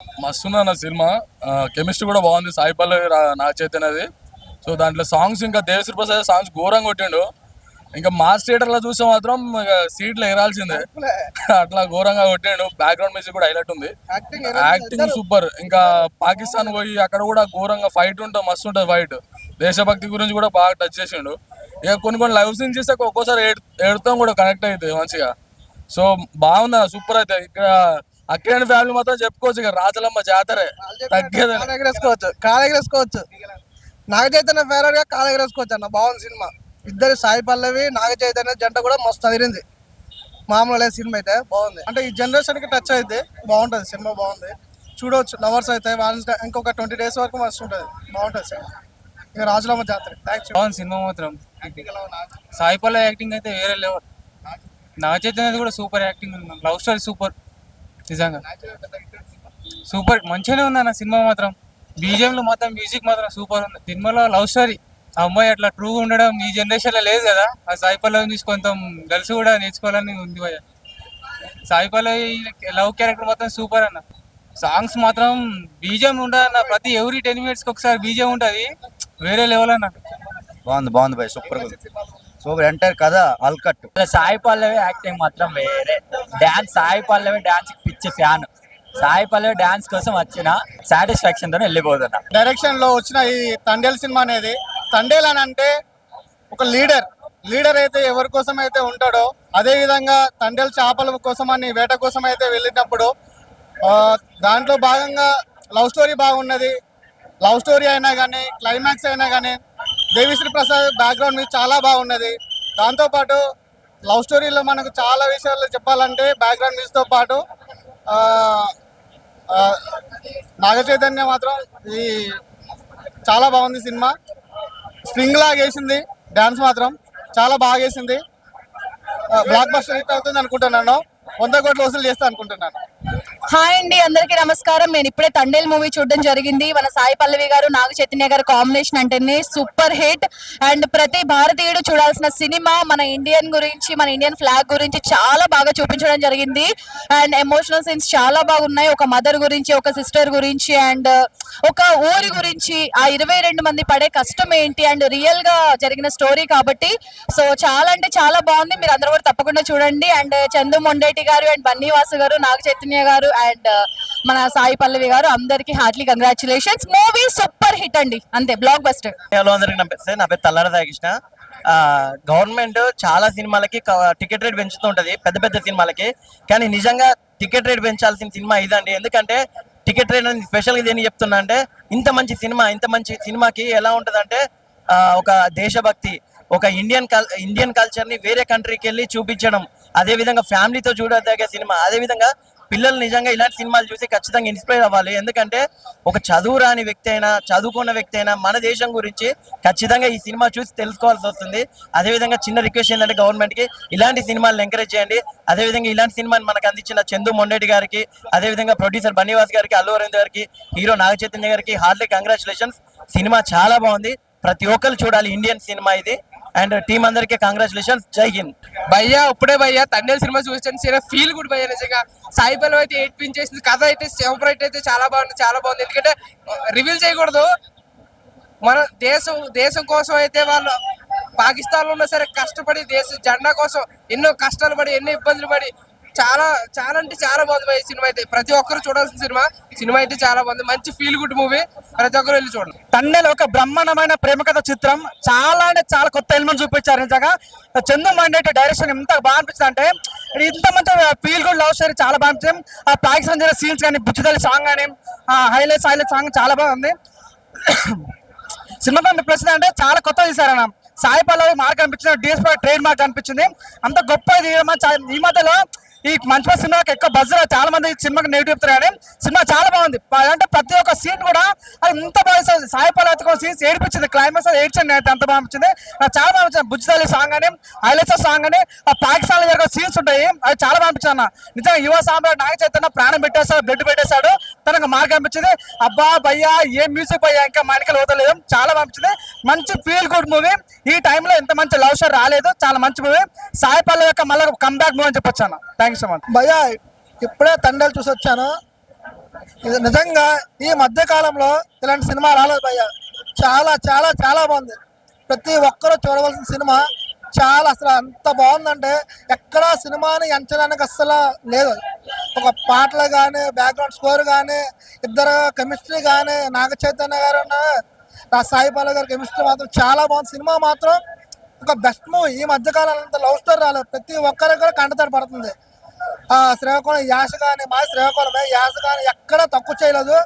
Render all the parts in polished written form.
మస్తున్నా నా cinema. Chemistry కూడా బాగుంది. సాయి పల్లవి నాగ చైతన్యది. సో దాంట్లో సాంగ్స్ ఇంకా దేవశ్రీ ప్రసాద్ సాంగ్స్ ఘోరంగా కొట్టిండు. ఇంకా మాస్ థియేటర్ లో చూస్తే మాత్రం ఇక సీట్లు ఎగరాల్సిందే, అట్లా ఘోరంగా కొట్టిండు. బ్యాక్గ్రౌండ్ మ్యూజిక్ కూడా హైలైట్ ఉంది. Acting super. ఇంకా పాకిస్తాన్ పోయి అక్కడ కూడా ఘోరంగా ఫైట్ ఉంటుంది, మస్తు ఉంటుంది ఫైట్. దేశభక్తి గురించి కూడా బాగా టచ్ చేసిండు. ఇక కొన్ని లైవ్ సీన్స్ చేస్తే ఒక్కోసారి ఏడుతాం కూడా కనెక్ట్ అవుతుంది మంచిగా. సో బాగుంది, సూపర్ అయితే. ఇక్కడ అక్కినేని ఫ్యామిలీ మొత్తం చెప్పుకోవచ్చు. ఇక రాజలమ్మ జాతరే తగ్గేది. కాలెగరేసుకోవచ్చు. నాగ చైతన్య ఫేవరెట్ గా కాలెగరేసుకోవచ్చు అన్న. బాగుంది సినిమా. ఇద్దరు సాయి పల్లవి నాగ చైతన్య జంట కూడా మస్తు అదిరింది. మామూలు లేదు సినిమా అయితే బాగుంది. అంటే ఈ జనరేషన్ కి టచ్ అయితే బాగుంటది సినిమా. బాగుంది, చూడవచ్చు. లవర్స్ అయితే ఇంకొక 20 days వరకు మస్తు ఉంటుంది. బాగుంటుంది సినిమా. ఇక రాజులమ్మ జాతర బాగుంది సినిమా మాత్రం. సాయి పల్లవి యాక్టింగ్ అయితే వేరే లెవెల్. నాగ చైతన్య కూడా సూపర్ యాక్టింగ్ ఉంది. లవ్ స్టోరీ సూపర్, నిజంగా సూపర్. మంచిగానే ఉంది అన్న సినిమా మాత్రం. బీజిఎంలు మాత్రం మ్యూజిక్ మాత్రం సూపర్ ఉంది. సినిమాలో లవ్ స్టోరీ, ఆ అమ్మాయి అట్లా ట్రూగా ఉండడం ఈ జనరేషన్ లో లేదు కదా. ఆ సాయి పల్లవి చూసి కొంచెం గర్ల్స్ కూడా నేర్చుకోవాలని ఉంది భయ. సాయి పల్లవి లవ్ క్యారెక్టర్ మాత్రం సూపర్ అన్న. సాంగ్స్ మాత్రం బీజిఎం ఉండదు అన్న. ప్రతి ఎవ్రీ 10 minutes ఒకసారి బీజిఎం ఉంటుంది, వేరే లెవెల్ అన్న. బాగుంది భయ్, సూపర్ సూపర్. ఎంటైర్ కదా అల్కట్. సాయి పల్లవి యాక్టింగ్ మాత్రం వేరే. డాన్స్, సాయి పల్లవి డాన్స్ పిచ్చి ఫ్యాన్. సాయి పల్లవి డాన్స్ కోసం వచ్చిన సాటిస్ఫాక్షన్ తో వెళ్ళిపోతున్నా. డైరెక్షన్ లో వచ్చిన ఈ తండేల్ సినిమా అనేది, తండేల్ అని అంటే ఒక లీడర్ అయితే ఎవరి కోసం అయితే ఉంటాడో, అదే విధంగా తండేల్ చేపల కోసం అని వేట కోసం అయితే వెళ్ళినప్పుడు దాంట్లో భాగంగా లవ్ స్టోరీ బాగున్నది. లవ్ స్టోరీ అయినా కానీ, క్లైమాక్స్ అయినా కానీ, దేవిశ్రీ ప్రసాద్ బ్యాక్గ్రౌండ్ మీద చాలా బాగున్నది. దాంతోపాటు లవ్ స్టోరీలో మనకు చాలా విషయాలు చెప్పాలంటే బ్యాక్గ్రౌండ్ మ్యూజిక్తో పాటు నాగ చైతన్య మాత్రం ఈ చాలా బాగుంది సినిమా. స్ప్రింగ్ లాగా వేసింది. డాన్స్ మాత్రం చాలా బాగా వేసింది. బ్లాక్ బస్టర్ హిట్ అవుతుంది అనుకుంటున్నాను. 100 కోట్లు వసూలు చేస్తా అనుకుంటున్నాను. హాయ్ అండి, అందరికీ నమస్కారం. నేను ఇప్పుడే తండేల్ మూవీ చూడడం జరిగింది. మన సాయి పల్లవి గారు, నాగ చైతన్య గారు కాంబినేషన్ అంటేనే సూపర్ హిట్. అండ్ ప్రతి భారతీయుడు చూడాల్సిన సినిమా. మన ఇండియన్ గురించి, మన ఇండియన్ ఫ్లాగ్ గురించి చాలా బాగా చూపించడం జరిగింది. అండ్ ఎమోషనల్ సీన్స్ చాలా బాగున్నాయి. ఒక మదర్ గురించి, ఒక సిస్టర్ గురించి, అండ్ ఒక ఊరి గురించి, ఆ 22 మంది పడే కష్టం ఏంటి, అండ్ రియల్ గా జరిగిన స్టోరీ కాబట్టి సో చాలా అంటే చాలా బాగుంది. మీరు అందరూ కూడా తప్పకుండా చూడండి. అండ్ చందు మొండేటి గారు, అండ్ బన్నీవాసు గారు, నాగ చైతన్య గారు, అండ్ మన సాయి పల్లవి గారు, అందరికి Hartley congratulations. Movie super hit అండి, అంతే, బ్లాక్ బస్టర్. హలో అందరికి నమస్తే. నా పేరు తల్లాడ రాధాకృష్ణ. గవర్నమెంట్ చాలా సినిమాలకి టికెట్ రేట్ పెంచుతూ ఉంటుంది, పెద్ద పెద్ద సినిమాలకి. కానీ నిజంగా టికెట్ రేట్ పెంచాల్సిన సినిమా ఇదండి. ఎందుకంటే టికెట్ రేట్ అనేది స్పెషల్గా దేని చెప్తున్నా అంటే, ఇంత మంచి సినిమాకి ఎలా ఉంటుందంటే ఒక దేశభక్తి, ఒక ఇండియన్ కల్చర్ని వేరే కంట్రీకి వెళ్ళి చూపించడం, అదేవిధంగా ఫ్యామిలీతో చూడదగ్గ సినిమా. అదేవిధంగా పిల్లలు నిజంగా ఇలాంటి సినిమాలు చూసి ఖచ్చితంగా ఇన్స్పైర్ అవ్వాలి. ఎందుకంటే ఒక చదువు రాని వ్యక్తి అయినా, చదువుకున్న వ్యక్తి అయినా మన దేశం గురించి ఖచ్చితంగా ఈ సినిమా చూసి తెలుసుకోవాల్సి వస్తుంది. అదేవిధంగా చిన్న రిక్వెస్ట్ ఏంటంటే గవర్నమెంట్కి ఇలాంటి సినిమాలను ఎంకరేజ్ చేయండి. అదేవిధంగా ఇలాంటి సినిమాని మనకు అందించిన చందు మొండేటి గారికి, అదేవిధంగా ప్రొడ్యూసర్ బన్నీవాస్ గారికి, అల్లు అరవింద్ గారికి, హీరో నాగ చైతన్య గారికి హార్ట్లీ కంగ్రాచులేషన్స్. సినిమా చాలా బాగుంది, ప్రతి ఒక్కరు చూడాలి. ఇండియన్ సినిమా ఇది. అండ్ టీం అందరికీ కంగ్రాచులేషన్స్. జై హింద్. భయ్యా ఇప్పుడే భయ్యా తండేల్ సినిమా చూసాను, ఫీల్ గుడ్ భయ్యా. నిజంగా సాయి పల్లవి అయితే ఏడ్పించేసింది. కథ అయితే సూపర్ హిట్ అయితే చాలా బాగుంది. ఎందుకంటే రివీల్ చేయకూడదు. మన దేశం కోసం అయితే వాళ్ళు పాకిస్తాన్ లో ఉన్నా సరే కష్టపడి దేశ జెండా కోసం ఎన్నో కష్టాలు పడి, ఎన్నో ఇబ్బందులు పడి చాలా అంటే చాలా బాగుంది ఈ సినిమా అయితే. ప్రతి ఒక్కరు చూడాల్సిన సినిమా అయితే చాలా బాగుంది. మంచి ఫీల్ గుడ్ మూవీ, ప్రతి ఒక్కరు వెళ్ళి చూడండి. తండేల్ ఒక బ్రహ్మాండమైన ప్రేమ కథ చిత్రం. చాలా అంటే చాలా కొత్త ఎలిమెంట్ చూపించారు. నిజంగా చందు మండేటి డైరెక్షన్ ఎంత బాగా అనిపిస్తుంది అంటే, ఇంత మంచి ఫీల్ గుడ్ లవ్ స్టోరీ చాలా బాగా అనిపించింది. ఆ పాకిస్తాన్ జరిగిన సీన్స్ కానీ, బుచ్చిదల్లి సాంగ్ కానీ, హైలైట్స్ సాంగ్ చాలా బాగుంది. సినిమా ప్లస్ అంటే చాలా కొత్త తీశారన్న. సాయి పల్లవి మార్క్ అనిపించింది, డిఎస్పీ ట్రేడ్ మార్క్ అనిపించింది. అంత గొప్ప ఈ మధ్యలో ఈ మంచి సినిమాకి ఎక్కువ బజ్. చాలా మంది సినిమాకి నెగిటివ్ చెప్తారు, కానీ సినిమా చాలా బాగుంది. అంటే ప్రతి ఒక్క సీన్ కూడా అది ఇంత బాగా సాయి పల్లవి సీన్స్ ఏడిపించింది. క్లైమాక్స్ ఏడ్చండి అయితే అంత బాగా అనిపించింది. నాకు చాలా బాగా అనిపించింది. బుజ్జిదల్లి సాంగ్ అని, హైలైట్స్ సాంగ్ అని, ఆ పాకిస్తాన్ లో జరిగే సీన్స్ ఉంటాయి, అది చాలా బాగా అనిపించింది అన్న. నిజంగా యువ సామ్రాట్ నాగ చైతన్య ప్రాణం పెట్టేస్తాడు, బ్లడ్ పెట్టేశాడు. తనకు మార్క్ అనిపించింది. అబ్బా భయ్యా ఏం మ్యూజిక్ భయ్యా, ఇంకా మానికలు వదలలేదు, చాలా బాగా అనిపించింది. మంచి ఫీల్ గుడ్ మూవీ. ఈ టైంలో ఇంత మంచి లవ్ స్టోరీ రాలేదు, చాలా మంచి మూవీ. సాయి పల్లవి యొక్క మళ్ళీ కమ్బ్యాక్ మూవీ అని చెప్పొచ్చు అన్న. Thank you so much. భయ్యా ఇప్పుడే తండేల్ చూసి వచ్చాను. ఇది నిజంగా ఈ మధ్య కాలంలో ఇలాంటి సినిమా రాలేదు భయ్య. చాలా చాలా చాలా బాగుంది. ప్రతి ఒక్కరూ చూడవలసిన సినిమా. చాలా అసలు అంత బాగుందంటే ఎక్కడా సినిమాని ఎంచడానికి అస్సలు లేదు. ఒక పాటలు కానీ, బ్యాక్గ్రౌండ్ స్కోర్ కానీ, ఇద్దరు కెమిస్ట్రీ కానీ, నాగ చైతన్య గారు సాయి పల్లవి గారి కెమిస్ట్రీ మాత్రం చాలా బాగుంది. సినిమా మాత్రం ఒక బెస్ట్ మూవీ. ఈ మధ్యకాలంలో అంత లవ్ స్టోరీ రాలేదు. ప్రతి ఒక్కరికి కూడా కంటతడి పడుతుంది. శ్రీకాకుళం యాస కానీ, మా శ్రీకాకుళమే యాస కానీ ఎక్కడా తక్కువ చేయలేదు.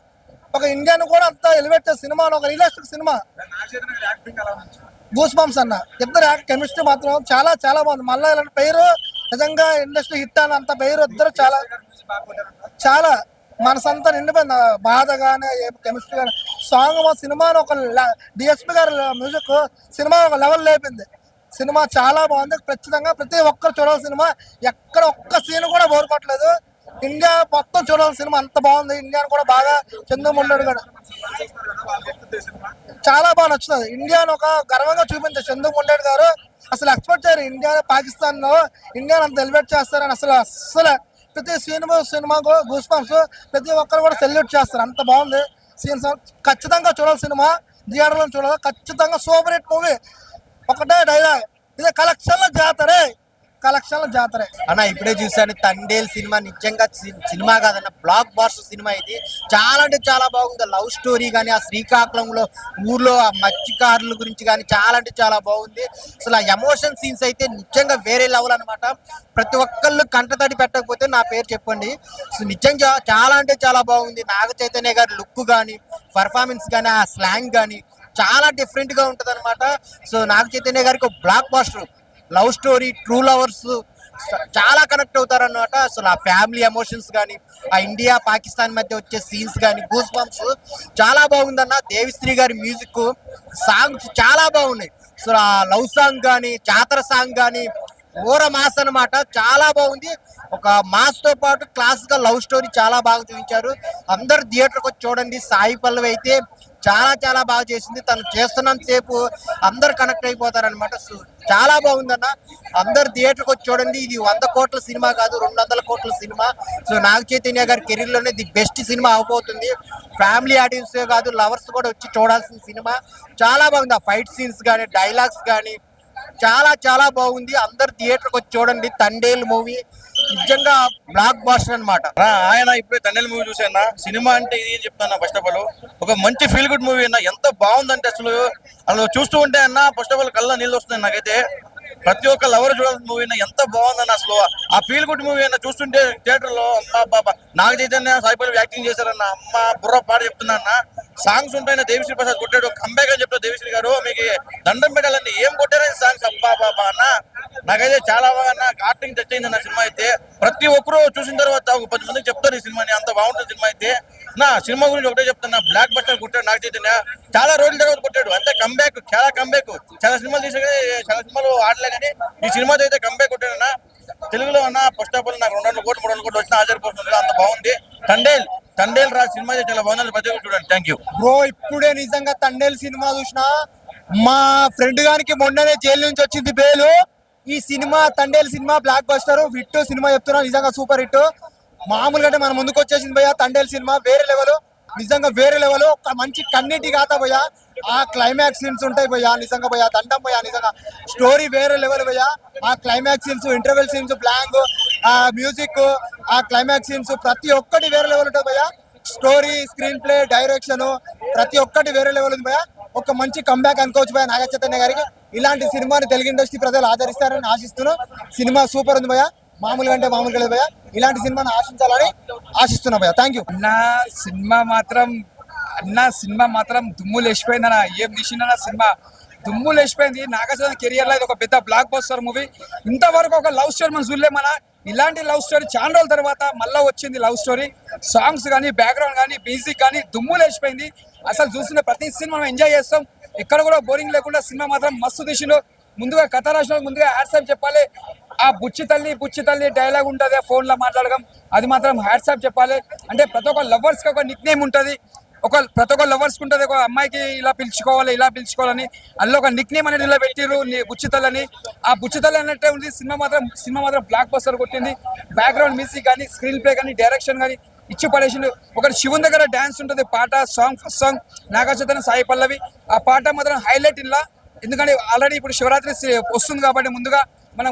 ఒక ఇండియన్ కూడా అంత ఎలివేట్ చేసే సినిమా, ఒక రియలిస్టిక్ సినిమా. గూస్ బంప్స్ అన్న ఇద్దరు కెమిస్ట్రీ మాత్రం చాలా చాలా బాగుంది. మళ్ళీ ఇలాంటి పేరు నిజంగా ఇండస్ట్రీ హిట్ అని అంత పేరు ఇద్దరు చాలా చాలా మనసంతా నిండిపోయింది. బాధ కానీ, కెమిస్ట్రీ కానీ, సాంగ్ సినిమాను ఒక డిఎస్పి గారి మ్యూజిక్ సినిమా ఒక లెవెల్ లేపింది. సినిమా చాలా బాగుంది. ఖచ్చితంగా ప్రతి ఒక్కరు చూడాల్సిన సినిమా. ఎక్కడ ఒక్క సీన్ కూడా బోర్ కొట్టలేదు. ఇండియా మొత్తం చూడాల్సిన సినిమా. అంత బాగుంది. ఇండియాను కూడా బాగా చంద్రముండడు కూడా చాలా బాగా నచ్చుతుంది. ఇండియాను ఒక గర్వంగా చూపించారు చంద్రముండడు గారు. అసలు ఎక్స్పెక్ట్ చేయరు ఇండియా పాకిస్తాన్ లో ఇండియాను అంత ఎలివేట్ చేస్తారని. అసలు ప్రతి సినిమాకు గూస్ బంప్స్ ప్రతి ఒక్కరు కూడా సెల్యూట్ చేస్తారు. అంత బాగుంది సీన్స్. ఖచ్చితంగా చూడాలి సినిమా. థియేటర్లో చూడాలి. ఖచ్చితంగా సూపర్ హిట్ మూవీ. ఒకటే డైలాగ్, ఇదే కలెక్షన్ల జాతరే, కలెక్షన్ల జాతరే. అన్న ఇప్పుడే చూసాను తండేల్ సినిమా. నిజంగా సినిమా కాదన్న, బ్లాక్ బాస్టర్ సినిమా ఇది. చాలా అంటే చాలా బాగుంది. లవ్ స్టోరీ కానీ, ఆ శ్రీకాకుళంలో ఊర్లో ఆ మత్స్యకారుల గురించి కానీ చాలా అంటే చాలా బాగుంది. అసలు ఆ ఎమోషన్ సీన్స్ అయితే నిజంగా వేరే లెవెల్ అనమాట. ప్రతి ఒక్కళ్ళు కంటతడి పెట్టకపోతే నా పేరు చెప్పండి. సో నిజంగా చాలా అంటే చాలా బాగుంది. నాగ చైతన్య గారి లుక్ కానీ, పర్ఫార్మెన్స్ కానీ, ఆ స్లాంగ్ కానీ చాలా డిఫరెంట్ గా ఉంటది అనమాట. సో నాగ చైతన్య గారికి ఒక blockbuster love story, true lovers చాలా కనెక్ట్ అవుతారు అనమాట. అసలు ఆ ఫ్యామిలీ ఎమోషన్స్ కానీ, ఆ ఇండియా పాకిస్తాన్ మధ్య వచ్చే సీన్స్ కానీ, గూస్ బంప్స్ చాలా బాగుందన్న. దేవిశ్రీ గారి మ్యూజిక్, సాంగ్స్ చాలా బాగున్నాయి. సో ఆ లవ్ సాంగ్ కానీ, జాతర సాంగ్ కానీ ఓర మాస్ అనమాట. చాలా బాగుంది. ఒక మాస్ తో పాటు క్లాస్ గా లవ్ స్టోరీ చాలా బాగా చూపించారు. అందరు థియేటర్కి వచ్చి చూడండి. సాయి పల్లవి అయితే చాలా చాలా బాగా చేసింది. తను చేస్తున్నంత సేపు అందరు కనెక్ట్ అయిపోతారు అనమాట. చాలా బాగుందన్న. అందరు థియేటర్కి వచ్చి చూడండి. ఇది 100 కోట్ల సినిమా కాదు, 200 కోట్ల సినిమా. సో నాగ చైతన్య గారి కెరీర్ లోనే ది బెస్ట్ సినిమా అవబోతుంది. ఫ్యామిలీ ఆడియన్స్ కాదు, లవర్స్ కూడా వచ్చి చూడాల్సిన సినిమా. చాలా బాగుంది. ఆ ఫైట్ సీన్స్ కానీ, డైలాగ్స్ కానీ చాలా చాలా బాగుంది. అందరు థియేటర్కి వచ్చి చూడండి. తండేల్ మూవీ నిజంగా బ్లాక్ బాస్టర్ అనమాట. ఆయన ఇప్పుడే తండేల్ మూవీ చూసాను. సినిమా అంటే ఇది అని చెప్తాను. ఫస్ట్ ఆఫ్ ఆల్ ఒక మంచి ఫీల్ గుడ్ మూవీ అన్న. ఎంత బాగుందంటే అసలు చూస్తూ ఉంటే అన్న ఫస్ట్ ఆఫ్ ఆల్ కళ్ళ నీళ్ళు వస్తున్నాయి నాకైతే. ప్రతి ఒక్క లవర్ చూడాల్సిన మూవీ అన్న. ఎంత బాగుందన్న అసలు ఆ ఫీల్ గుడ్ మూవీ అన్న. చూస్తుంటే థియేటర్ లో అమ్మ బాబా నాగ చైతన్య, సాయి పల్లవి యాక్టింగ్ చేశారన్న. అమ్మ బుర్ర పాట చెప్తున్నా అన్న. సాంగ్స్ ఉంటాయన్న. దేవిశ్రీ ప్రసాద్ కొట్టాడు, కంబ్యాక్ అని చెప్తారు దేవిశ్రీ గారు. మీకు దండం పెట్టాలండి. ఏం కొట్టారని సాంగ్స్ అబ్బా బాబా అన్న. నాకైతే చాలా బాగా అన్న యాక్టింగ్ టచ్ అయింది అన్న సినిమా అయితే. ప్రతి ఒక్కరు చూసిన తర్వాత ఒక 10 మందికి చెప్తారు ఈ సినిమాని. అంత బాగుంటుంది సినిమా అయితే. నా సినిమా గురించి ఒకటే చెప్తున్నా, బ్లాక్ బస్టర్ కొట్టాడు నాగ చైతన్య. చాలా రోజుల తర్వాత కొట్టాడు. అంతే కంబ్యాక్, చాలా కంబ్యాక్. చాలా సినిమాలు తీసా కానీ చాలా సినిమాలు ఆడలే కానీ ఈ సినిమాతో అయితే కంబ్యాక్ కొట్టాడన్న. తెలుగులో అన్న ఫస్ట్ ఆఫ్ ఆల్ నాకు 200 కోట్లు 300 కోట్లు వచ్చిన ఆశ్చర్యపోతుంది. అంత బాగుంది. తండేల్ రా సినిమా అయితే చాలా బాగుంది. ప్రతి ఒక్కరు చూడండి. Thank you bro. ఇప్పుడే నిజంగా తండేల్ సినిమా చూసిన. మా ఫ్రెండ్ గారికి మొన్ననే జైలు నుంచి వచ్చింది బెయిల్. ఈ cinema Thandel cinema block buster hit cinema చెప్తున్నా. నిజంగా సూపర్ హిట్. మామూలుగా అంటే మన ముందుకు వచ్చేసింది భయ్యా. తండేల్ సినిమా వేరే లెవెల్, నిజంగా వేరే లెవెల్. ఒక మంచి కన్నీటి గాథ భయ్యా. ఆ క్లైమాక్స్ సీన్స్ ఉంటాయి భయ్యా. నిజంగా భయ్యా దండం భయ్యా. నిజంగా స్టోరీ వేరే లెవెల్ భయ్యా. ఆ climax scenes, interval scenes, blank, ఆ మ్యూజిక్, ఆ క్లైమాక్స్ సీన్స్ ప్రతి ఒక్కటి వేరే లెవెల్ ఉంటుంది భయ్యా. స్టోరీ, స్క్రీన్ ప్లే, డైరెక్షన్ ప్రతి ఒక్కటి వేరే లెవెల్ ఉంది భయ్యా. ఒక మంచి కంబ్యాక్ అనుకోవచ్చు భయ్యా నాగ చైతన్య గారికి. ఇలాంటి సినిమాని తెలుగు ఇండస్ట్రీ ప్రజలు ఆదరిస్తారని ఆశిస్తున్నాం. సినిమా సూపర్ ఉంది భయ్యా. మామూలుగా అంటే మామూలుగా లేదు భయ్యా. ఇలాంటి సినిమాని ఆశించాలని ఆశిస్తున్నా భయ్యా. Thank you. సినిమా మాత్రం దుమ్ము లేచిపోయింది అన్న. ఏం తీసిందన్న సినిమా దుమ్ము లేచిపోయింది. నాగచైతన్య కెరియర్ లో ఇది ఒక పెద్ద బ్లాక్ బస్టర్ మూవీ. ఇంతవరకు ఒక లవ్ స్టోరీ మనం చూడలే. ఇలాంటి లవ్ స్టోరీ చాలా రోజుల తర్వాత మళ్ళీ వచ్చింది లవ్ స్టోరీ. సాంగ్స్ కానీ, బ్యాక్గ్రౌండ్ కానీ, మ్యూజిక్ కానీ దుమ్ము లేచిపోయింది. అసలు చూసిన ప్రతి సినిమా మనం ఎంజాయ్ చేస్తాం. ఎక్కడ కూడా బోరింగ్ లేకుండా సినిమా మాత్రం మస్తు తీసిండు. ముందుగా కథ రాసిన ముందుగా హ్యాట్సాప్ చెప్పాలి. ఆ బుచ్చి తల్లి డైలాగ్ ఉంటుంది ఫోన్ లో మాట్లాడడం, అది మాత్రం హ్యాట్సాప్ చెప్పాలి. అంటే ప్రతి ఒక్క లవర్స్ కి ఒక నిక్ నేమ్ ఉంటుంది. ప్రతి ఒక్క లవర్స్ కి ఉంటుంది. ఒక అమ్మాయికి ఇలా పిలుచుకోవాలని అందులో ఒక నిక్ నేమ్ అనేది ఇలా పెట్టిరు బుచ్చితల్లని. ఆ బుచ్చితల్లి అన్నట్టే ఉంది. సినిమా మాత్రం బ్లాక్ బస్టర్ కొట్టింది. బ్యాక్గ్రౌండ్ మ్యూజిక్ కానీ, స్క్రీన్ ప్లే కానీ, డైరెక్షన్ కానీ ఇచ్చి పడేసిండు. ఒకటి శివుని దగ్గర డాన్స్ ఉంటుంది, పాట song first song Naga Chaitanya Sai Pallavi. ఆ పాట మాత్రం హైలైట్ ఇలా, ఎందుకంటే ఆల్రెడీ ఇప్పుడు శివరాత్రి వస్తుంది కాబట్టి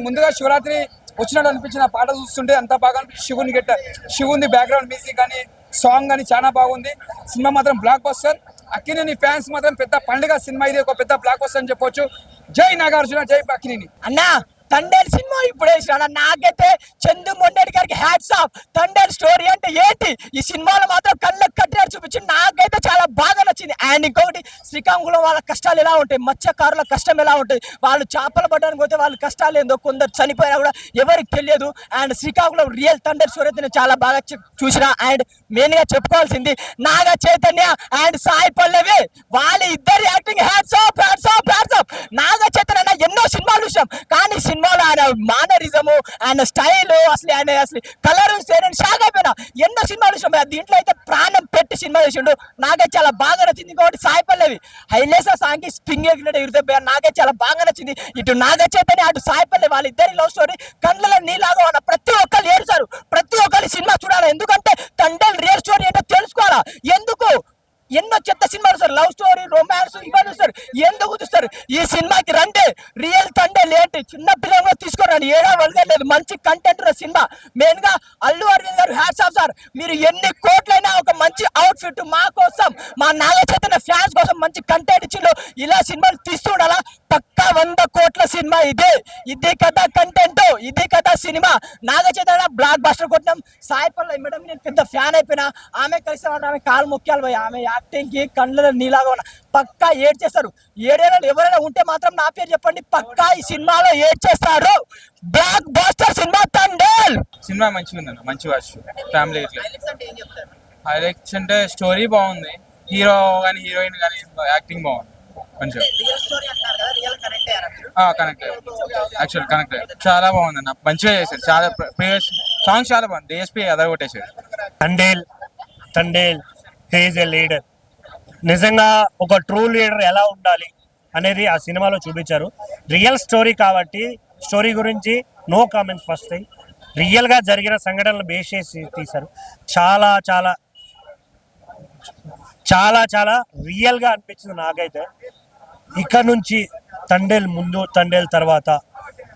ముందుగా శివరాత్రి వచ్చినట్టు అనిపించిన ఆ పాట చూస్తుంటే అంత బాగా అనిపించింది. శివుని బ్యాక్గ్రౌండ్ మ్యూజిక్ కానీ సాంగ్ కానీ చాలా బాగుంది. సినిమా మాత్రం బ్లాక్ బస్టర్. అక్కినేని ఫ్యాన్స్ మాత్రం పెద్ద పండుగ సినిమా, ఇది ఒక పెద్ద బ్లాక్ బస్టర్ అని చెప్పొచ్చు. జై నాగార్జున, జై అక్కినేని. అన్నా తండేల్ సినిమా ఇప్పుడు వేసిన నాకైతే చందు మొండేటి గారికి హ్యాట్స్ ఆఫ్. తండేల్ స్టోరీ అంటే ఏంటి, ఈ సినిమాలో మాత్రం కళ్ళకు కట్టినట్టు చూపించి నాకైతే చాలా బాగా నచ్చింది. అండ్ ఇంకొకటి శ్రీకాకుళం వాళ్ళ కష్టాలు ఎలా ఉంటాయి, మత్స్యకారుల కష్టం ఎలా ఉంటుంది, వాళ్ళు చేపలు పట్టడానికి పోతే వాళ్ళ కష్టాలు ఏందో, కొందరు చనిపోయినా కూడా ఎవరికి తెలియదు. And Srikakulam real Thandel story అయితే నేను చాలా బాగా చూసిన. అండ్ మెయిన్ గా చెప్పుకోవాల్సింది నాగ చైతన్య అండ్ సాయి పల్లవి, వాళ్ళ ఇద్దరు acting hats off, hats off, hats off. Naga Chaitanya ఎన్నో సినిమాలు చూసాం, కానీ సినిమాలో ఆయన మానరిజము, ఆయన స్టైల్, అసలు కలర్ షాక్ అయిపోయినా. ఎన్నో సినిమాలు చూసాం, దీంట్లో అయితే ప్రాణం పెట్టి సినిమా చేసిండు. నాకే చాలా బాగా నచ్చింది. ఇంకొకటి సాయి పల్లవి హైలేసా సాంగ్ కి స్ప్రింగ్ ఎగిరితే నాకే చాలా బాగా నచ్చింది. ఇటు నాగ చైతన్య అటు సాయి పల్లవి వాళ్ళిద్దరి లవ్ స్టోరీ కళ్ళలో నీలాగా ఉన్న ప్రతి ఒక్కరు ఏడుస్తారు. ప్రతి ఒక్కరి సినిమా చూడాలి, ఎందుకంటే తండ్రి రియల్ స్టోరీ ఏంటో తెలుసుకోవాలా. ఎందుకు ఎన్నో చెత్త సినిమాలు సార్, లవ్ స్టోరీ, రొమాన్స్ ఇవన్నీ చూస్తారు, ఎందుకు చూస్తారు? ఈ సినిమాకి రండి, రియల్ తండ్రి ఏంటి చిన్న పిల్లలు తీసుకోరండి, ఏడా వదిలేదు. మంచి కంటెంట్ ఉన్న సినిమా. మెయిన్ గా అల్లు అరవింద్ గారు హ్యాట్స్ ఆఫ్ సార్. మీరు ఎన్ని కోట్లైనా ఒక మంచి అవుట్ ఫిట్ మా కోసం, మా నాగ చైతన్య ఫ్యాన్స్ కోసం మంచి కంటెంట్ ఇచ్చిండు. ఇలా సినిమాలు తీస్తూ ఉండాలా. పక్కా 100 కోట్ల సినిమా ఇదే. ఇది కదా కంటెంట్, ఇది కదా cinema. Naga Chaitanya block buster కొట్టినాం. Sai Pallavi madam నేను పెద్ద ఫ్యాన్ అయిపోయినా. ఆమె కలిసి ఆమె కాలు మొక్కాలి పోయి, ఆమె యాక్టింగ్ కి కళ్ళలో నీలాగా ఉన్న పక్కా ఏడ్ చేస్తారు. ఏడేళ్ళు ఎవరైనా ఉంటే మాత్రం నా పేరు చెప్పండి, పక్కా ఈ సినిమాలో ఏడ్ చేస్తారు. Block buster cinema Thandel. Cinema మంచిగా ఉందన్న, మంచి వాచ్ ఫ్యామిలీ. హైలైట్స్ అంటే స్టోరీ బాగుంది, హీరో కానీ హీరోయిన్ కానీ యాక్టింగ్ బాగుంది మంచిగా. కనెక్ట్ యాక్చువల్ కనెక్ట్ చాలా బాగుంది అన్న, మంచిగా చేశారు. చాలా ప్రీవియస్ సాంగ్స్ చాలా బాగుంది. డిఎస్పీ అదరగొట్టేశాడు. Thandel he's a leader. నిజంగా ఒక ట్రూ లీడర్ ఎలా ఉండాలి అనేది ఆ సినిమాలో చూపించారు. రియల్ స్టోరీ కాబట్టి స్టోరీ గురించి నో కామెంట్స్. ఫస్ట్ థింగ్, రియల్గా జరిగిన సంఘటనలు బేస్ చేసి తీశారు. చాలా చాలా చాలా చాలా రియల్గా అనిపించింది నాకైతే. ఇక్కడ నుంచి తండేల్ ముందు, తండేల్ తర్వాత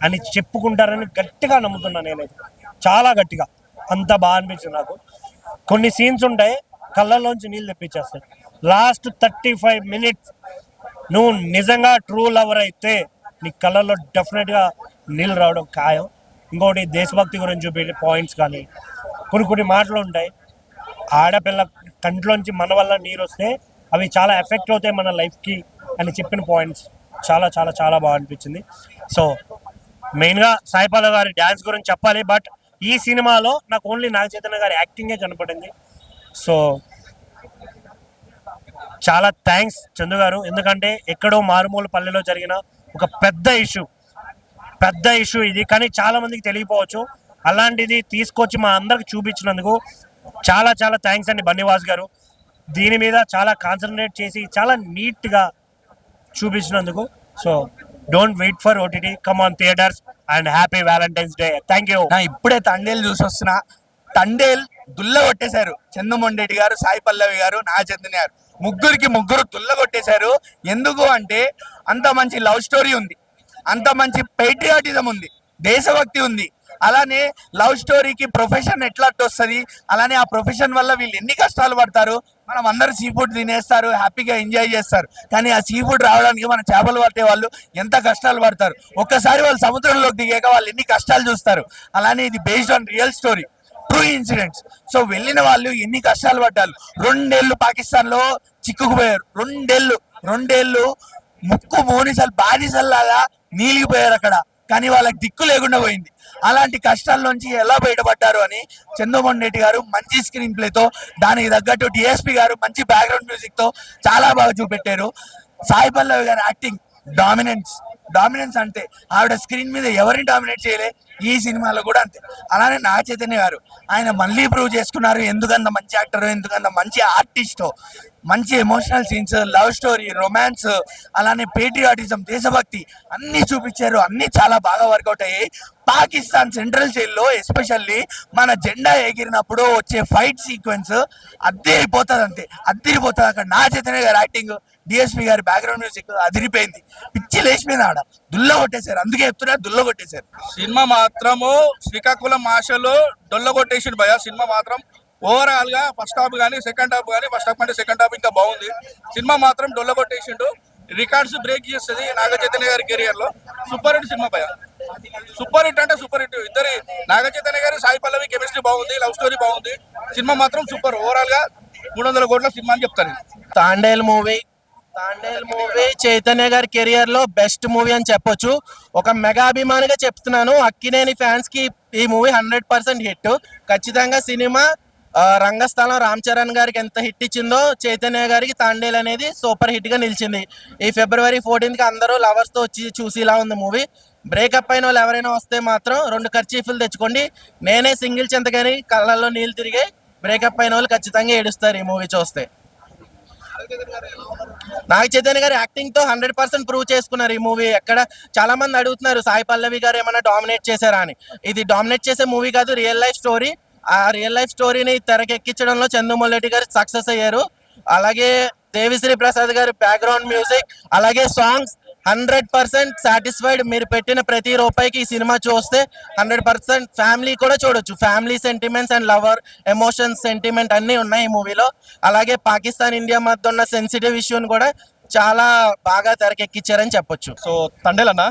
అని చెప్పుకుంటారని గట్టిగా నమ్ముతున్నాను నేనైతే, చాలా గట్టిగా. అంత బాగా అనిపించింది నాకు. కొన్ని సీన్స్ ఉంటాయి కళ్ళల్లోంచి నీళ్ళు తెప్పించేస్తాయి. లాస్ట్ 35 minutes నువ్వు నిజంగా ట్రూ లవర్ అయితే నీ కళ్ళల్లో డెఫినెట్గా నీళ్ళు రావడం ఖాయం. ఇంకోటి దేశభక్తి గురించి చూపే పాయింట్స్ కానీ కొన్ని మాటలు ఉంటాయి. ఆడపిల్ల కంట్లోంచి మన వల్ల నీరు వస్తే అవి చాలా ఎఫెక్ట్ అవుతాయి మన లైఫ్కి అని చెప్పిన పాయింట్స్ చాలా చాలా చాలా బాగా అనిపించింది. సో మెయిన్గా సాయి పల్లవి గారి డ్యాన్స్ గురించి చెప్పాలి, బట్ ఈ సినిమాలో నాకు ఓన్లీ నాగ చైతన్య గారి యాక్టింగే కనపడింది. సో చాలా థ్యాంక్స్ చందు గారు, ఎందుకంటే ఎక్కడో మారుమూల పల్లెలో జరిగిన ఒక పెద్ద ఇష్యూ ఇది, కానీ చాలా మందికి తెలియపోవచ్చు. అలాంటిది తీసుకొచ్చి మా అందరికి చూపించినందుకు చాలా చాలా థ్యాంక్స్ అండి బన్నీవాస్ గారు. దీని మీద చాలా కాన్సన్ట్రేట్ చేసి చాలా నీట్గా చూపించినందుకు. So don't wait for OTT, come on theatres and happy Valentine's day. Thank you. ఇప్పుడే తండేల్ చూసి వస్తున్నా. తండేల్ దుల్ల కొట్టేశారు. చందుమొండేటి గారు, సాయి పల్లవి గారు, నాగ చైతన్య గారు ముగ్గురు దుల్ల కొట్టేశారు. ఎందుకు అంటే అంత మంచి లవ్ స్టోరీ ఉంది, అంత మంచి పేట్రియాటిజం ఉంది, దేశభక్తి ఉంది. అలానే లవ్ స్టోరీకి ప్రొఫెషన్ ఎట్లా వస్తుంది, అలానే ఆ ప్రొఫెషన్ వల్ల వీళ్ళు ఎన్ని కష్టాలు పడతారు. మనం అందరూ సీ ఫుడ్ తినేస్తారు, హ్యాపీగా ఎంజాయ్ చేస్తారు, కానీ ఆ సీ ఫుడ్ రావడానికి మన చేపలు పట్టే వాళ్ళు ఎంత కష్టాలు పడతారు. ఒక్కసారి వాళ్ళు సముద్రంలోకి దిగాక వాళ్ళు ఎన్ని కష్టాలు చూస్తారు. అలానే ఇది based on real story, true incidents. So వెళ్ళిన వాళ్ళు ఎన్ని కష్టాలు పడ్డారు. 2 ఏళ్ళు పాకిస్తాన్ లో చిక్కుకుపోయారు. 2 ఏళ్ళు ముక్కు మోనిసలు బానిసల్లాగా నీలిగిపోయారు అక్కడ, కానీ వాళ్ళకి దిక్కు లేకుండా పోయింది. అలాంటి కష్టాల నుంచి ఎలా బయటపడ్డారు అని చందుమొండేటి గారు మంచి స్క్రీన్ ప్లేతో, దానికి తగ్గట్టు డిఎస్పీ గారు మంచి బ్యాక్గ్రౌండ్ మ్యూజిక్ తో చాలా బాగా చూపెట్టారు. సాయి పల్లవి గారి యాక్టింగ్ డామినెన్స్ డామినెన్స్ అంతే. ఆవిడ స్క్రీన్ మీద ఎవరిని డామినేట్ చేయలే, ఈ సినిమాలో కూడా అంతే. అలానే నాగ చైతన్య గారు ఆయన మళ్ళీ ప్రూవ్ చేసుకున్నారు ఎందుకంత మంచి యాక్టర్, ఎందుకంత మంచి ఆర్టిస్టో. మంచి emotional scenes, love story, romance, అలానే పేట్రియాటిజం, దేశభక్తి అన్ని చూపించారు. అన్ని చాలా బాగా వర్కౌట్ అయ్యాయి. పాకిస్తాన్ సెంట్రల్ జైల్లో ఎస్పెషల్లీ మన జెండా ఎగిరినప్పుడు వచ్చే ఫైట్ సీక్వెన్స్ అద్దరిపోతుంది, అంతే అద్దరిపోతుంది. అక్కడ నాగ చైతన్య గారి యాక్టింగ్, డిఎస్పి గారి బ్యాక్గ్రౌండ్ మ్యూజిక్ అదిరిపోయింది. పిచ్చి లేచిపోయింది ఆడ, దుల్ల కొట్టేశారు. అందుకే చెప్తున్నా, దుల్ల కొట్టేశారు. సినిమా మాత్రము శ్రీకాకుళం ఆశలు డొల్ల కొట్టేసిండు భయ. సినిమా మాత్రం ఓవరాల్ గా ఫస్ట్ హాఫ్ కానీ సెకండ్ హాఫ్ కానీ, ఫస్ట్ హాఫ్ అంటే సెకండ్ హాఫ్ ఇంకా బాగుంది. సినిమా మాత్రం డొల్ల కొట్టేసిండు. రికార్డ్స్ బ్రేక్ చేస్తుంది నాగ చైతన్య గారి కెరియర్ లో. సూపర్ హిట్ సినిమా భయ, సూపర్ హిట్ అంటే సూపర్ హిట్. ఇద్దరి నాగ చైతన్య గారి, సాయి పల్లవి కెమిస్ట్రీ బాగుంది, లవ్ స్టోరీ బాగుంది. సినిమా మాత్రం సూపర్. ఓవరాల్ గా 300 కోట్ల సినిమా అని చెప్తాను. తాండేల్ మూవీ చైతన్య గారి కెరియర్ లో బెస్ట్ మూవీ అని చెప్పొచ్చు. ఒక మెగా అభిమానిగా చెప్తున్నాను. అక్కినేని ఫ్యాన్స్ కి ఈ మూవీ 100% హిట్. ఖచ్చితంగా సినిమా రంగస్థలం రామ్ చరణ్ గారికి ఎంత హిట్ ఇచ్చిందో చైతన్య గారికి తాండేల్ అనేది సూపర్ హిట్ గా నిలిచింది. ఈ February 14th కి అందరూ లవర్స్ తో వచ్చి చూసేలా ఉంది మూవీ. బ్రేకప్ అయిన వాళ్ళు ఎవరైనా వస్తే మాత్రం 2 కర్చీఫ్లు తెచ్చుకోండి. నేనే సింగిల్ చెంతగాని కళ్ళల్లో నీళ్ళు తిరిగే. బ్రేకప్ అయిన వాళ్ళు ఖచ్చితంగా ఏడుస్తారు ఈ మూవీ చూస్తే. నాగ చైతన్య గారు యాక్టింగ్ తో 100% ప్రూవ్ చేసుకున్నారు ఈ మూవీ. ఎక్కడ చాలా మంది అడుగుతున్నారు సాయి పల్లవి గారు ఏమైనా డామినేట్ చేశారా అని. ఇది డామినేట్ చేసే మూవీ కాదు, రియల్ లైఫ్ స్టోరీ. ఆ రియల్ లైఫ్ స్టోరీని తెరకెక్కించడంలో చందుమొల్లెడ్డి గారు సక్సెస్ అయ్యారు. అలాగే దేవిశ్రీ ప్రసాద్ గారి బ్యాక్గ్రౌండ్ మ్యూజిక్, అలాగే సాంగ్స్ 100% సాటిస్ఫైడ్. మీరు పెట్టిన ప్రతి రూపాయికి ఈ సినిమా చూస్తే 100% ఫ్యామిలీ కూడా చూడొచ్చు. Family sentiments and lover emotions, sentiment అన్నీ ఉన్నాయి ఈ మూవీలో. అలాగే పాకిస్తాన్ ఇండియా మధ్య ఉన్న సెన్సిటివ్ ఇష్యూని కూడా చాలా బాగా తెరకెక్కించారని చెప్పొచ్చు. సో తండేల్ అన్న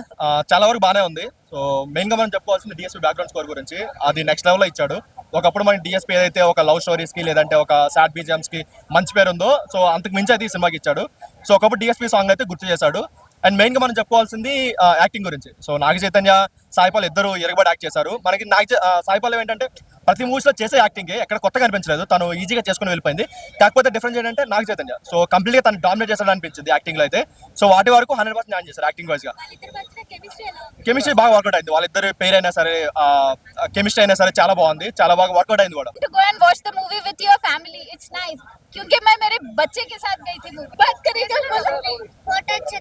చాలా వరకు బాగానే ఉంది. సో మెయిన్ గా మనం చెప్పుకోవాల్సింది డిఎస్పీ బ్యాక్గ్రౌండ్ స్కోర్ గురించి. అది నెక్స్ట్ లెవెల్ లో ఇచ్చాడు. ఒకప్పుడు మన డిఎస్పీ ఏదైతే ఒక లవ్ స్టోరీస్ కి లేదంటే ఒక సాడ్ బీజిఎమ్స్ కి మంచి పేరు ఉందో, సో అంతకు మించి అయితే ఈ సినిమాకి ఇచ్చాడు. సో ఒకప్పుడు డిఎస్పీ సాంగ్ అయితే గుర్తు చేశాడు. అండ్ మెయిన్ గా మనం చెప్పుకోవాల్సింది యాక్టింగ్ గురించి. సో నాగ చైతన్య, సాయి పల్లవి ఇద్దరు ఎరగబడి యాక్ట్ చేశారు. మనకి సాయి పల్లవి ఏంటంటే ప్రతి మూవీస్ లో చేసే యాక్టింగ్ ఎక్కడ కొత్తగా అనిపించలేదు, తను ఈజీగా చేసుకుని వెళ్ళిపోయింది. కాకపోతే డిఫరెన్స్ ఏంటంటే నాగ చైతన్య సో కంప్లీట్ గా తను డామినేట్ చేశాడు అనిపించింది యాక్టింగ్ లో అయితే. సో వాటి వరకు 100% న్యాయం చేశారు యాక్టింగ్ వైజ్ గా. కెమిస్ట్రీ బాగా వర్కౌట్ అయింది. వాళ్ళిద్దరు పేరు అయినా సరే, కెమిస్ట్రీ అయినా సరే చాలా బాగుంది, చాలా బాగా వర్కౌట్ అయింది కూడా. क्योंकि मैं मेरे बच्चे के साथ गई थी बात करेगा फोटो अच्छा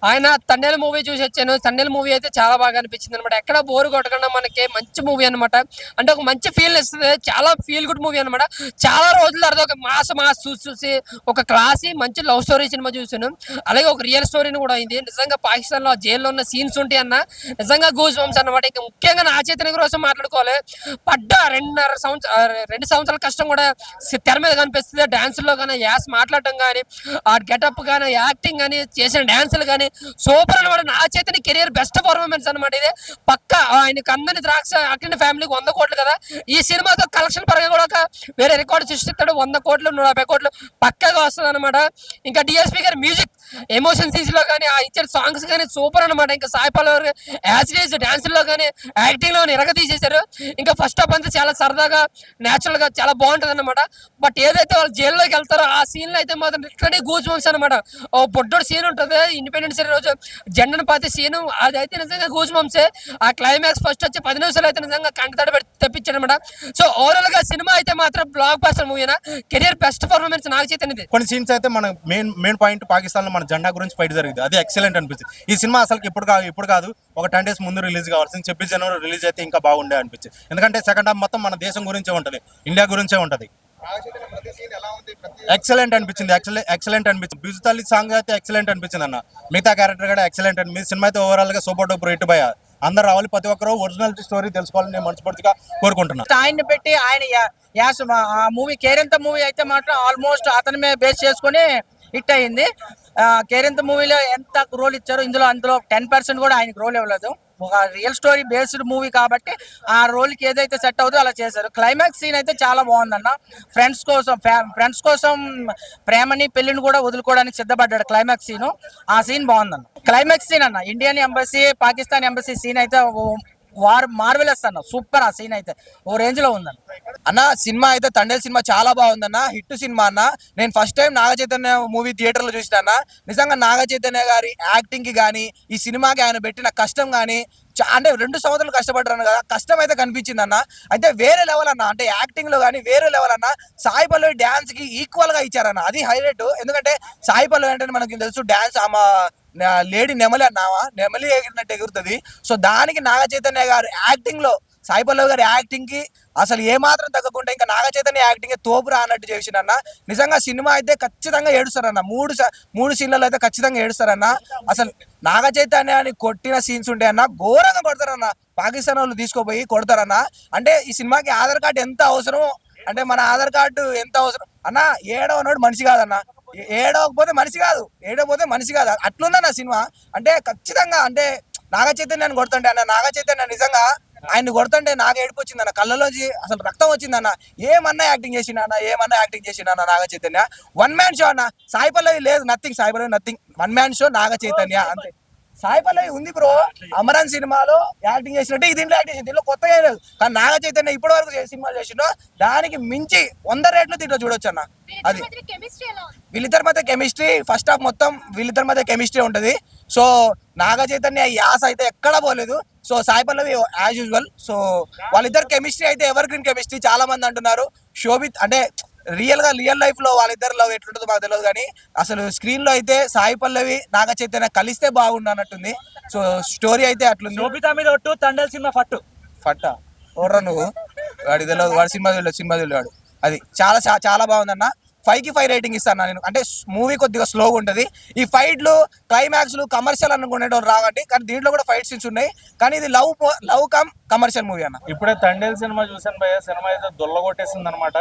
ఆయన తండేల్ మూవీ చూసి వచ్చాను. తండేల్ మూవీ అయితే చాలా బాగా అనిపించింది అనమాట. ఎక్కడ బోర్ కొట్టకుండా మనకి మంచి మూవీ అనమాట. అంటే ఒక మంచి ఫీల్ ఇస్తుంది. చాలా ఫీల్ గుడ్ మూవీ అనమాట. చాలా రోజుల తర్వాత ఒక మాస్ చూసి ఒక క్లాసీ మంచి లవ్ స్టోరీ సినిమా చూసాను. అలాగే ఒక రియల్ స్టోరీని కూడా అయింది. నిజంగా పాకిస్తాన్ లో జైల్లో ఉన్న సీన్స్ ఉంటాయి అన్న, నిజంగా గూస్ బంప్స్ అనమాట. ఇంకా ముఖ్యంగా నా చైతన్య కోసం మాట్లాడుకోవాలి. పడ్డ 2 సంవత్సరాల కష్టం కూడా తెర మీద కనిపిస్తుంది. డాన్స్ లో కానీ, యాస్ మాట్లాడటం కానీ, ఆ గెటప్ కానీ, యాక్టింగ్ కానీ, చేసిన డాన్సులు కానీ సూపర్ అనమాట. నా చైతన్య కెరియర్ బెస్ట్ పర్ఫార్మెన్స్ అనమాట ఇది. పక్క ఆయనకు అందని ద్రాక్ష అక్కినేని ఫ్యామిలీకి 100 కోట్లు కదా. ఈ సినిమాతో కలెక్షన్ పరంగా కూడా ఒక వేరే రికార్డు సృష్టిస్తాడు. 100 కోట్లు 150 కోట్లు పక్కగా వస్తుంది అనమాట. ఇంకా డిఎస్పీ గారి మ్యూజిక్, ఎమోషన్ సీన్స్ లో కానీ, ఆ ఇచ్చిన సాంగ్స్ కానీ సూపర్ అనమాట. ఇంకా Sai Pallavi as it is dance లో కానీ, యాక్టింగ్ లో ఎరగ తీసేశారు. ఇంకా ఫస్ట్ హాఫ్ అంతా చాలా సరదాగా, నేచురల్ గా చాలా బాగుంటది అనమాట. బట్ ఏదైతే వాళ్ళు జైల్లోకి వెళ్తారో ఆ సీన్ లో అయితే మాత్రం లిటరలీ గూస్ బంప్స్ అనమాట. ఓ బొడ్డోడు సీన్ ఉంటుంది ఇండిపెండెన్స్ డే రోజు, జెండను పాతే సీను, అదైతే నిజంగా గూస్ బంప్సే. ఆ క్లైమాక్స్ ఫస్ట్ వచ్చి 10 నిమిషాలు అయితే నిజంగా కంటతడి పెట్టి తెప్పించాడు అనమాట. సో ఓవరాల్ గా సినిమా అయితే మాత్రం బ్లాక్ బస్టర్ మూవీనా. కెరియర్ బెస్ట్ పర్ఫార్మెన్స్ నాగ చైతన్యది. కొన్ని సీన్స్ అయితే మన మెయిన్ పాయింట్ పాకిస్తాన్ లో మన జెండా గురించి ఫైట్ జరిగింది. అది ఎక్సలెంట్ అనిపించింది. ఈ సినిమా అసలు ఇప్పుడు కాదు, ఒక 10 days ముందు రిలీజ్ కావాల్సింది. 26 January రిలీజ్ అయితే ఇంకా బాగుండే అనిపించింది. ఎందుకంటే సెకండ్ హాఫ్ మొత్తం మన దేశం గురించే ఉంటది, ఇండియా గురించే ఉంటది. ఎక్సలెంట్ అనిపించింది. ఎక్సలెంట్ అనిపించింది. బిజుతల్లి సాంగ్ అయితే ఎక్సలెంట్ అనిపించింది అన్న. మిగతా క్యారెక్టర్ కూడా ఎక్సలెంట్ అనిపించింది. సినిమా అయితే ఓవరాల్ గా సూపర్ డూపర్ హిట్ భయ. అందరు రావాలి, ప్రతి ఒక్కరు ఒరిజినల్ స్టోరీ తెలుసుకోవాలని నేను మనస్ఫూర్తిగా కోరుకుంటున్నాను. ఆయన్ని పెట్టి ఆయన యాస్ ఆ మూవీ కేరింత మూవీ అయితే మాత్రం ఆల్మోస్ట్ అతని మీద బేస్ చేసుకుని హిట్ అయింది. కేరింత మూవీలో ఎంత రోల్ ఇచ్చారో అందులో 10% కూడా ఆయనకు రోల్ ఇవ్వలేదు. ఒక రియల్ స్టోరీ బేస్డ్ మూవీ కాబట్టి ఆ రోల్కి ఏదైతే సెట్ అవుతుందో అలా చేశారు. క్లైమాక్స్ సీన్ అయితే చాలా బాగుందన్న. ఫ్రెండ్స్ కోసం ప్రేమని పెళ్లిని కూడా వదులుకోవడానికి సిద్ధపడ్డాడు. క్లైమాక్స్ సీన్, ఆ సీన్ బాగుందన్న. క్లైమాక్స్ సీన్ అన్న, Indian embassy Pakistan embassy scene అయితే మార్వెలస్ అన్న, సూపర్. ఆ సీన్ అయితే ఓ రేంజ్ లో ఉందన్న. అన్న సినిమా అయితే తండేల్ సినిమా చాలా బాగుందన్న, హిట్ సినిమా అన్న. నేను first time Naga Chaitanya movie theatre లో చూసిన అన్న. నిజంగా నాగ చైతన్య గారి యాక్టింగ్ కి కానీ ఈ సినిమాకి ఆయన పెట్టిన కష్టం కానీ అంటే 2 సంవత్సరాలు కష్టపడ్డాను కదా, కష్టం అయితే కనిపించింది అన్న. అయితే వేరే లెవెల్ అన్న, అంటే యాక్టింగ్ లో కానీ వేరే లెవెల్ అన్న. సాయి పల్లవి డాన్స్ కి ఈక్వల్ గా ఇచ్చారన్న, అది హైలైట్. ఎందుకంటే సాయి పల్లవి అంటే మనకి తెలుసు డాన్స్ ఆమె లేడీ నెమలి అన్నావా, నెమలి ఎగిరినట్టు ఎగురుతుంది. సో దానికి నాగ చైతన్య గారు యాక్టింగ్ లో సాయి పల్లవి గారి యాక్టింగ్ కి అసలు ఏమాత్రం తగ్గకుండా ఇంకా నాగ చైతన్య యాక్టింగ్ తోపురా అన్నట్టు చేసినన్న. నిజంగా సినిమా అయితే ఖచ్చితంగా ఏడుస్తారన్న, 3 సీన్లలో అయితే ఖచ్చితంగా ఏడుస్తారన్న. అసలు నాగ చైతన్యాన్ని కొట్టిన సీన్స్ ఉంటాయన్న, ఘోరంగా కొడతారన్న. పాకిస్తాన్ వాళ్ళు తీసుకోపోయి కొడతారన్న. అంటే ఈ సినిమాకి ఆధార్ కార్డు ఎంత అవసరం అంటే మన ఆధార్ కార్డు ఎంత అవసరం అన్న. ఏడవనోడు మనిషి కాదన్న, ఏడవకపోతే మనిషి కాదు అట్లుందన్న సినిమా. అంటే ఖచ్చితంగా అంటే నాగ చైతన్యాన్ని కొడుతుంటే అన్న, నాగ చైతన్య నిజంగా ఆయన్ని కొడుతుంటే నాకు ఏడుపు వచ్చిందన్న, కళ్ళలోంచి అసలు రక్తం వచ్చిందన్న. ఏమన్నా యాక్టింగ్ చేసినా నాగ చైతన్య. 1 మ్యాన్ షో అన్న. సాయి పల్లవి లేదు, nothing. Sai Pallavi nothing, 1 man show Naga Chaitanya అంతే. సాయి పల్లవి ఉంది బ్రో, అమరన్ సినిమాలో యాక్టింగ్ చేసినట్టే దీంట్లో యాక్టింగ్ చేసి, దీంట్లో కొత్తగా లేదు. కానీ నాగ చైతన్య ఇప్పటి వరకు సినిమాలు చేసిండో దానికి మించి 100 రేట్లు దీంట్లో చూడొచ్చు అన్న. అది వీళ్ళిద్దరి మధ్య కెమిస్ట్రీ, ఫస్ట్ హాఫ్ మొత్తం వీళ్ళిద్దరి మధ్య కెమిస్ట్రీ ఉంటుంది. సో నాగ చైతన్య యాస అయితే ఎక్కడా పోలేదు. So Sai Pallavi as usual. So వాళ్ళిద్దరు కెమిస్ట్రీ అయితే ఎవర్ గ్రీన్ కెమిస్ట్రీ. చాలా మంది అంటున్నారు శోభిత్ అంటే రియల్ లైఫ్ లో వాళ్ళిద్దరు లవ్ ఎట్లుంటుందో మాకు తెలియదు, కానీ అసలు స్క్రీన్ లో అయితే సాయి పల్లవి నాగ చైతన్య కలిస్తే బాగుండు అన్నట్టుంది. సో స్టోరీ అయితే అట్లుంది. శోభిత మీద ఒట్టు, తండేల్ సినిమా ఫట్టా ఓర్రా నువ్వు, వాడి తెలియదు, వాడు సినిమా తెలియదు. అది చాలా బాగుందన్న. 5కి 5 రేటింగ్ ఇస్తాను నేను. అంటే మూవీ కొద్దిగా స్లోగా ఉంటుంది. ఈ ఫైట్లు క్లైమాక్స్లు కమర్షియల్ అనుకునేటోళ్ళు రావండి, కానీ దీంట్లో కూడా ఫైట్ సీన్స్ ఉన్నాయి. కానీ ఇది లవ్ కమ్ కమర్షియల్ మూవీ అన్న. ఇప్పుడే తండేల్ సినిమా చూసాను భయ్య. సినిమా అయితే దుల్లగొట్టేసింది అనమాట.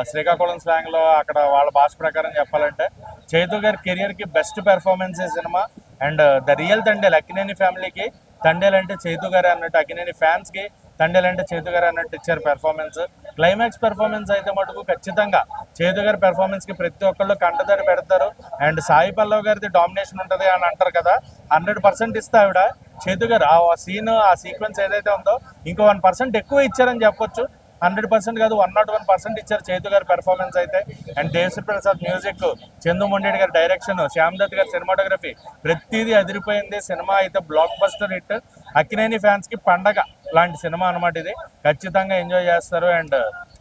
శ్రీకాకుళం స్లాంగ్ లో అక్కడ వాళ్ళ భాష ప్రకారం చెప్పాలంటే చైతు గారి కెరియర్ కి బెస్ట్ పెర్ఫార్మెన్స్ ఈ cinema. And the real Thandel, Akkineni ఫ్యామిలీకి తండేల్ అంటే చైతు గారే అన్నట్టు, అక్కినేని ఫ్యాన్స్ కి తండేల్ అంటే చైతు గారు అన్నట్టు ఇచ్చారు పెర్ఫార్మెన్స్. క్లైమాక్స్ పెర్ఫార్మెన్స్ అయితే మటుకు ఖచ్చితంగా చైతు గారి పెర్ఫార్మెన్స్ కి ప్రతి ఒక్కళ్ళు కంటదడి పెడతారు. అండ్ సాయి పల్లవి గారిది డామినేషన్ ఉంటుంది అని అంటారు కదా, 100% ఇస్తా ఆవిడ. చైతు గారు ఆ సీన్, ఆ సీక్వెన్స్ ఏదైతే ఉందో ఇంకో 1% ఎక్కువ ఇచ్చారని చెప్పొచ్చు. 100% కాదు, 101% ఇచ్చారు చైతు గారి పెర్ఫార్మెన్స్ అయితే. అండ్ దేవశ్రీ ప్రసాద్ మ్యూజిక్, చందు మొండేటి గారి డైరెక్షన్, శ్యామ్ దత్ గారి సినిమాటోగ్రఫీ, ప్రతిదీ అదిరిపోయింది. సినిమా అయితే block buster hit. Akkineni fans కి పండగ లాంటి సినిమా అనమాట ఇది. ఖచ్చితంగా ఎంజాయ్ చేస్తారు. అండ్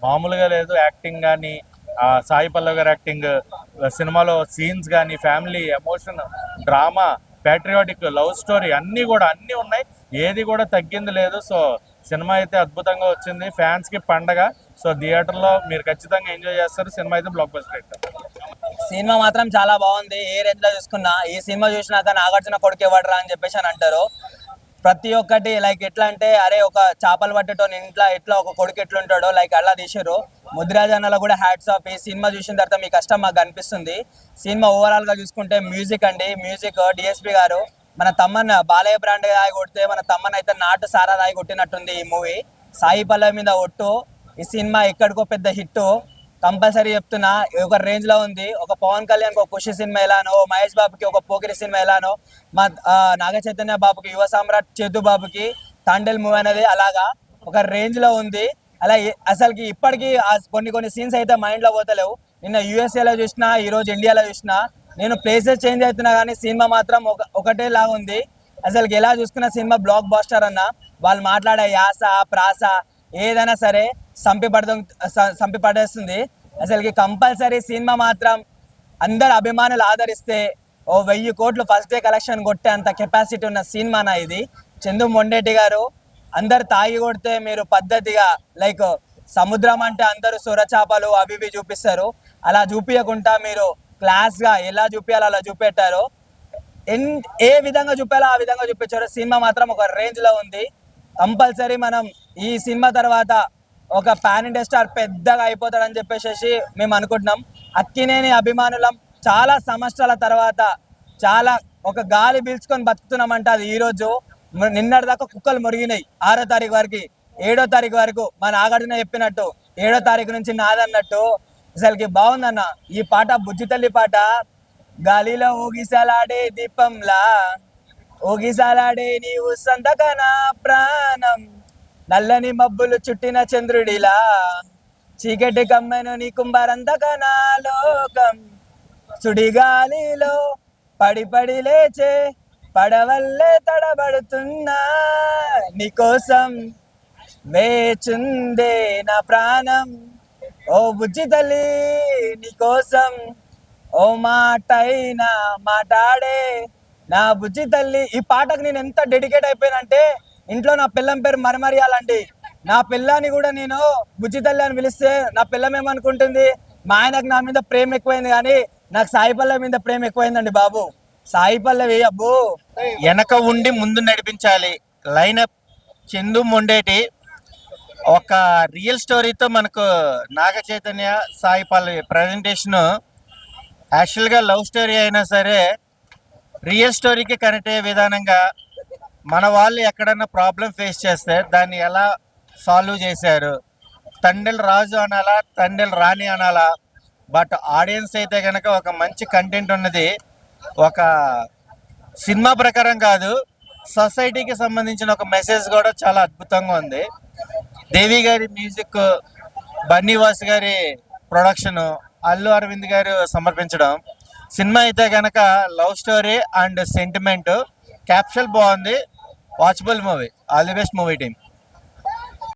మామూలుగా లేదు, యాక్టింగ్ కానీ సాయి పల్లవి గారి యాక్టింగ్, సినిమాలో సీన్స్ కానీ, family emotion, drama, patriotic, love story అన్నీ ఉన్నాయి. ఏది కూడా తగ్గింది లేదు. సో సినిమా అయితే అద్భుతంగా వచ్చింది, ఫ్యాన్స్ కి పండగ. సో థియేటర్ లో మీరు ఖచ్చితంగా ఎంజాయ్ చేస్తారు. సినిమా అయితే బ్లాక్ బస్టర్ హిట్. సినిమా మాత్రం చాలా బాగుంది. ఏ రేంజ్ లో చూసుకున్నా ఈ సినిమా చూసినాక నాగార్జున కొడుకు ఇవ్వడరా అని చెప్పేసి అని అంటారు. ప్రతి ఒక్కటి లైక్ ఎట్లా అంటే, అరే ఒక చేపలు పట్టేటోని ఇంట్లో ఎట్లా ఒక కొడుకు ఎట్లుంటాడో లైక్ అలా తీసారు. ముద్రాజ్ అన్నలో కూడా హ్యాట్స్ ఆఫ్. ఈ సినిమా చూసిన తర్వాత మీ కష్టం మాకు అనిపిస్తుంది. సినిమా ఓవరాల్ గా చూసుకుంటే మ్యూజిక్ డిఎస్పి గారు మన తమ్మన్ బాలయ్య బ్రాండ్ రాయి కొడితే మన తమ్మన్ అయితే నాటు సారా రాయి కొట్టినట్టుంది ఈ మూవీ. సాయి పల్లవి మీద ఒట్టు. ఈ సినిమా ఎక్కడికో పెద్ద హిట్ కంపల్సరీ చెప్తున్నా. ఒక రేంజ్ లో ఉంది. ఒక పవన్ కళ్యాణ్ ఒక ఖుషి సినిమా ఎలానో, మహేష్ బాబుకి ఒక పోకిరి సినిమా ఎలానో, మా నాగ చైతన్య బాబుకి యువ సామ్రాట్ చేతు బాబుకి తండేల్ మూవీ అనేది అలాగా ఒక రేంజ్ లో ఉంది. అలా అసలుకి ఇప్పటికీ కొన్ని సీన్స్ అయితే మైండ్ లో పోతలేవు. నిన్న యూఎస్ఏలో చూసినా, ఈ రోజు ఇండియాలో చూసినా, నేను ప్లేసెస్ చేంజ్ అవుతున్నా కానీ సినిమా మాత్రం ఒకటే లాగా ఉంది. అసలుకి ఎలా చూసుకున్న సినిమా బ్లాక్ బాస్టర్ అన్న. వాళ్ళు మాట్లాడే యాస, ప్రాస ఏదైనా సరే సంపి పడేస్తుంది. అసలుకి కంపల్సరీ సినిమా మాత్రం అందరు అభిమానులు ఆదరిస్తే 1000 కోట్లు ఫస్ట్ డే కలెక్షన్ కొట్టే అంత కెపాసిటీ ఉన్న సినిమానా ఇది. చందు మొండేటి గారు అందరు తాగి కొడితే మీరు పద్ధతిగా లైక్ సముద్రం అంటే అందరూ సొర చేపలు అవి ఇవి చూపిస్తారు. అలా చూపించకుండా మీరు క్లాస్ గా ఎలా చూపించాలో అలా చూపెట్టారు. ఏ విధంగా చూపాలో ఆ విధంగా చూపించారు. సినిమా మాత్రం ఒక రేంజ్ లో ఉంది. కంపల్సరీ మనం ఈ సినిమా తర్వాత ఒక పాన్ ఇండియా స్టార్ పెద్దగా అయిపోతాడని చెప్పేసి మేము అనుకుంటున్నాం. అక్కినేని అభిమానులం చాలా సంవత్సరాల తర్వాత చాలా ఒక గాలి పీల్చుకొని బతుకుతున్నామంటే అది ఈ రోజు. నిన్నటి దాకా కుక్కలు మురిగినాయి. 6వ తారీఖు వరకు 7వ తారీఖు వరకు మన నాగార్జున చెప్పినట్టు 7వ తారీఖు నుంచి నాదన్నట్టు. అసలుకి బాగుందన్న ఈ పాట. బుజ్జి తల్లి పాట. గాలిలో ఊగిసలాడే దీపంలా ఊగిసాలాడే నీవు సంతకనా ప్రాణం, నల్లని మబ్బులు చుట్టిన చంద్రుడిలా, చీకటి కమ్మెను నీ కుంభరంతకనా లోకం, సుడిగాలిలో పడి పడి లేచే పడవల్లే తడబడుతున్నా, నీకోసం వేచుందే నా ప్రాణం, ఓ బుజ్జి తల్లి నీకోసం ఓ మాటైనా మాట్లాడే నా బుజ్జి తల్లి. ఈ పాటకు నేను ఎంత డెడికేట్ అయిపోయానంటే ఇంట్లో నా పిల్లం పేరు మరమరియాలండి. నా పిల్లాన్ని కూడా నేను బుజ్జి తల్లి అని పిలిస్తే నా పిల్లం ఏమనుకుంటుంది, మా ఆయనకు నా మీద ప్రేమ ఎక్కువైంది కానీ నాకు సాయి పల్లవి మీద ప్రేమ ఎక్కువైందండి బాబు. సాయి పల్లవి అబ్బో వెనక ఉండి ముందు నడిపించాలి. లైనప్ చందు మొండేటి ఒక రియల్ స్టోరీతో మనకు నాగ చైతన్య సాయి పల్లవి ప్రజెంటేషన్ యాక్చువల్గా లవ్ స్టోరీ అయినా సరే రియల్ స్టోరీకి కనెక్ట్ అయ్యే విధానంగా మన వాళ్ళు ఎక్కడన్నా ప్రాబ్లం ఫేస్ చేస్తే దాన్ని ఎలా సాల్వ్ చేశారు. తండ్రి రాజు అనాలా తండ్రి రాణి అనాలా, బట్ ఆడియన్స్ అయితే కనుక ఒక మంచి కంటెంట్ ఉన్నది. ఒక సినిమా ప్రకారం కాదు, సొసైటీకి సంబంధించిన ఒక మెసేజ్ కూడా చాలా అద్భుతంగా ఉంది. దేవి గారి మ్యూజిక్, బన్నీవాస్ గారి ప్రొడక్షన్, అల్లు అరవింద్ గారు సమర్పించడం. సినిమా అయితే కనుక love story and sentiment, caption బాగుంది, watchable movie. All the best movie team.